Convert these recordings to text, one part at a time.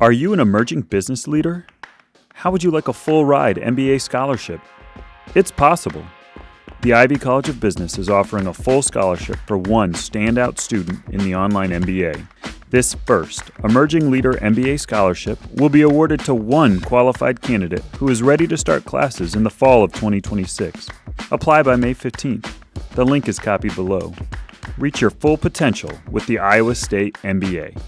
Are you an emerging business leader? How would you like a full-ride MBA scholarship? It's possible. The Ivy College of Business is offering a full scholarship for one standout student in the online MBA. This first Emerging Leader MBA Scholarship will be awarded to one qualified candidate who is ready to start classes in the fall of 2026. Apply by May 15th. The link is copied below. Reach your full potential with the Iowa State MBA.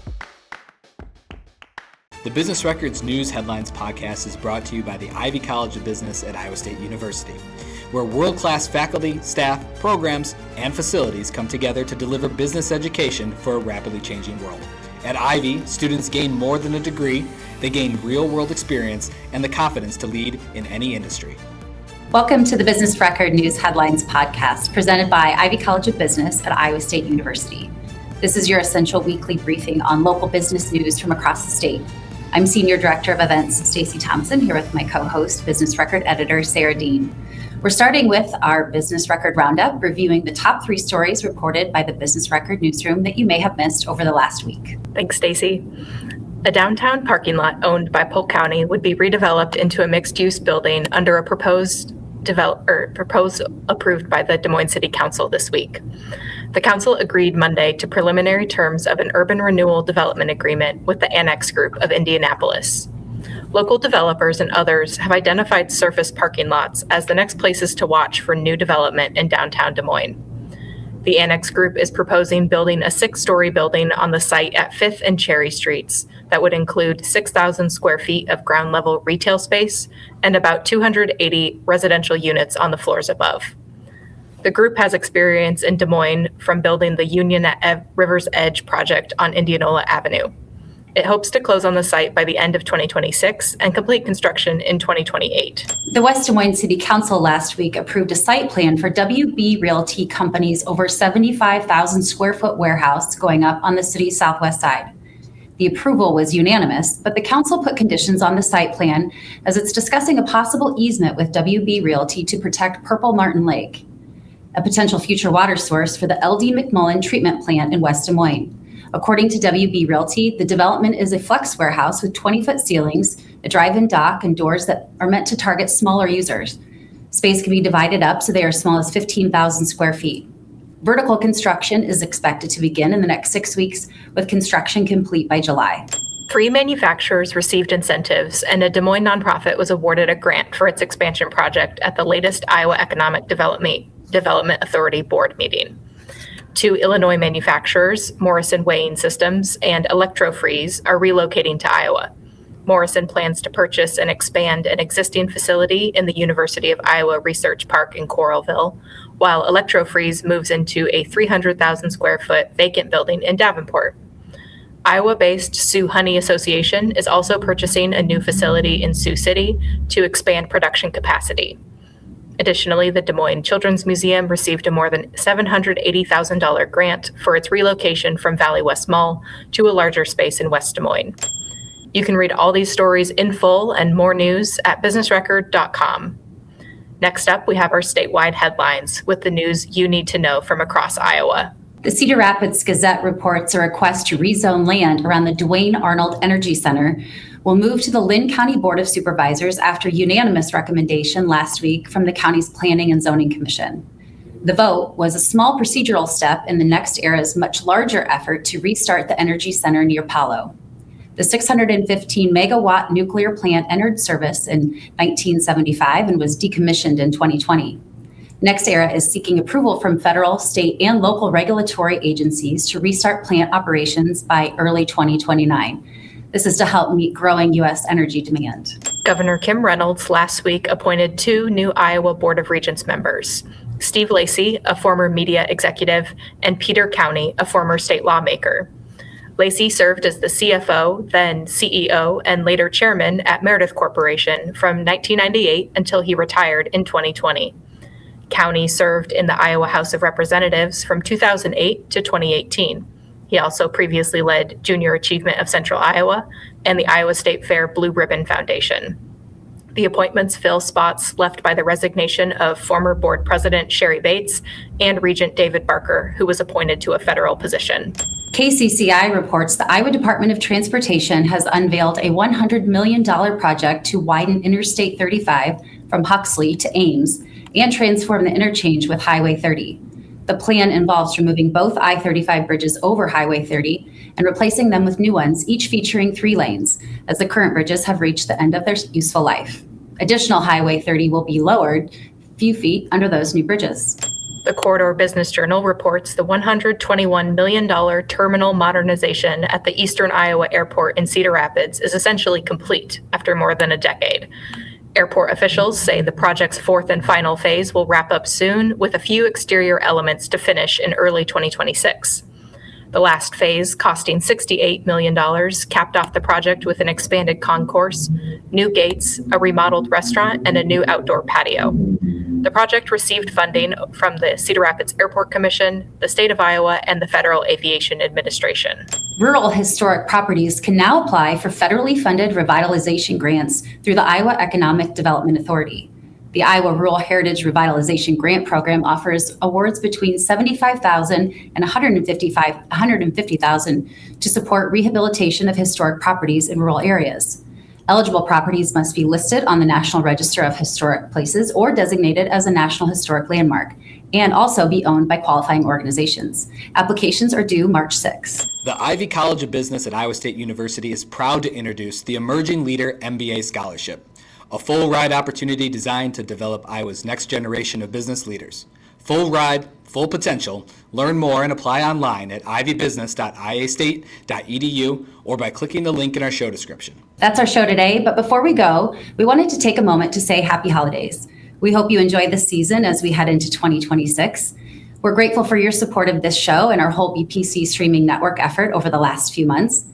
The Business Records News Headlines podcast is brought to you by the Ivy College of Business at Iowa State University, where world-class faculty, staff, programs, and facilities come together to deliver business education for a rapidly changing world. At Ivy, students gain more than a degree, they gain real-world experience and the confidence to lead in any industry. Welcome to the Business Record News Headlines podcast, presented by Ivy College of Business at Iowa State University. This is your essential weekly briefing on local business news from across the state. I'm Senior Director of Events, Stacey Thompson, here with my co-host, Business Record Editor, Sarah Diehn. We're starting with our Business Record Roundup, reviewing the top 3 stories reported by the Business Record newsroom that you may have missed over the last week. Thanks, Stacey. A downtown parking lot owned by Polk County would be redeveloped into a mixed-use building under a proposed approved by the Des Moines City Council this week. The council agreed Monday to preliminary terms of an urban renewal development agreement with the Annex Group of Indianapolis. Local developers and others have identified surface parking lots as the next places to watch for new development in downtown Des Moines. The Annex Group is proposing building a 6-story building on the site at 5th and Cherry Streets that would include 6,000 square feet of ground-level retail space and about 280 residential units on the floors above. The group has experience in Des Moines from building the Union at River's Edge project on Indianola Avenue. It hopes to close on the site by the end of 2026 and complete construction in 2028. The West Des Moines City Council last week approved a site plan for WB Realty Company's over 75,000 square foot warehouse going up on the city's southwest side. The approval was unanimous, but the council put conditions on the site plan as it's discussing a possible easement with WB Realty to protect Purple Martin Lake, a potential future water source for the LD McMullen treatment plant in West Des Moines. According to WB Realty, the development is a flex warehouse with 20-foot ceilings, a drive-in dock, and doors that are meant to target smaller users. Space can be divided up so they are as small as 15,000 square feet. Vertical construction is expected to begin in the next 6 weeks, with construction complete by July. 3 manufacturers received incentives, and a Des Moines nonprofit was awarded a grant for its expansion project at the latest Iowa Economic Development Authority board meeting. 2 Illinois manufacturers, Morrison Weighing Systems and Electrofreeze, are relocating to Iowa. Morrison plans to purchase and expand an existing facility in the University of Iowa Research Park in Coralville, while Electrofreeze moves into a 300,000 square foot vacant building in Davenport. Iowa-based Sioux Honey Association is also purchasing a new facility in Sioux City to expand production capacity. Additionally, the Des Moines Children's Museum received a more than $780,000 grant for its relocation from Valley West Mall to a larger space in West Des Moines. You can read all these stories in full and more news at businessrecord.com. Next up, we have our statewide headlines with the news you need to know from across Iowa. The Cedar Rapids Gazette reports a request to rezone land around the Duane Arnold Energy Center will move to the Linn County Board of Supervisors after unanimous recommendation last week from the county's Planning and Zoning Commission. The vote was a small procedural step in the next era's much larger effort to restart the energy center near Palo. The 615 megawatt nuclear plant entered service in 1975 and was decommissioned in 2020. Next Era is seeking approval from federal, state, and local regulatory agencies to restart plant operations by early 2029. This is to help meet growing U.S. energy demand. Governor Kim Reynolds last week appointed 2 new Iowa Board of Regents members, Steve Lacey, a former media executive, and Peter County, a former state lawmaker. Lacey served as the CFO, then CEO, and later chairman at Meredith Corporation from 1998 until he retired in 2020. County served in the Iowa House of Representatives from 2008 to 2018. He also previously led Junior Achievement of Central Iowa and the Iowa State Fair Blue Ribbon Foundation. The appointments fill spots left by the resignation of former board president Sherry Bates and Regent David Barker, who was appointed to a federal position. KCCI reports the Iowa Department of Transportation has unveiled a $100 million project to widen Interstate 35 from Huxley to Ames and transform the interchange with Highway 30. The plan involves removing both I-35 bridges over Highway 30 and replacing them with new ones, each featuring 3 lanes, as the current bridges have reached the end of their useful life. Additional Highway 30 will be lowered a few feet under those new bridges. The Corridor Business Journal reports the $121 million terminal modernization at the Eastern Iowa Airport in Cedar Rapids is essentially complete after more than a decade. Airport officials say the project's 4th and final phase will wrap up soon, with a few exterior elements to finish in early 2026. The last phase, costing $68 million, capped off the project with an expanded concourse, new gates, a remodeled restaurant, and a new outdoor patio. The project received funding from the Cedar Rapids Airport Commission, the state of Iowa, and the Federal Aviation Administration. Rural historic properties can now apply for federally funded revitalization grants through the Iowa Economic Development Authority. The Iowa Rural Heritage Revitalization Grant Program offers awards between $75,000 and $150,000 to support rehabilitation of historic properties in rural areas. Eligible properties must be listed on the National Register of Historic Places or designated as a National Historic Landmark, and also be owned by qualifying organizations. Applications are due March 6. The Ivy College of Business at Iowa State University is proud to introduce the Emerging Leader MBA Scholarship, a full ride opportunity designed to develop Iowa's next generation of business leaders. Full ride, full potential. Learn more and apply online at ivybusiness.iastate.edu or by clicking the link in our show description. That's our show today, but before we go, we wanted to take a moment to say happy holidays. We hope you enjoy this season as we head into 2026. We're grateful for your support of this show and our whole BPC streaming network effort over the last few months.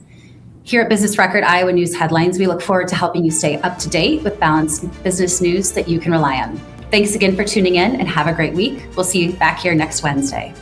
Here at Business Record Iowa News Headlines, we look forward to helping you stay up to date with balanced business news that you can rely on. Thanks again for tuning in and have a great week. We'll see you back here next Wednesday.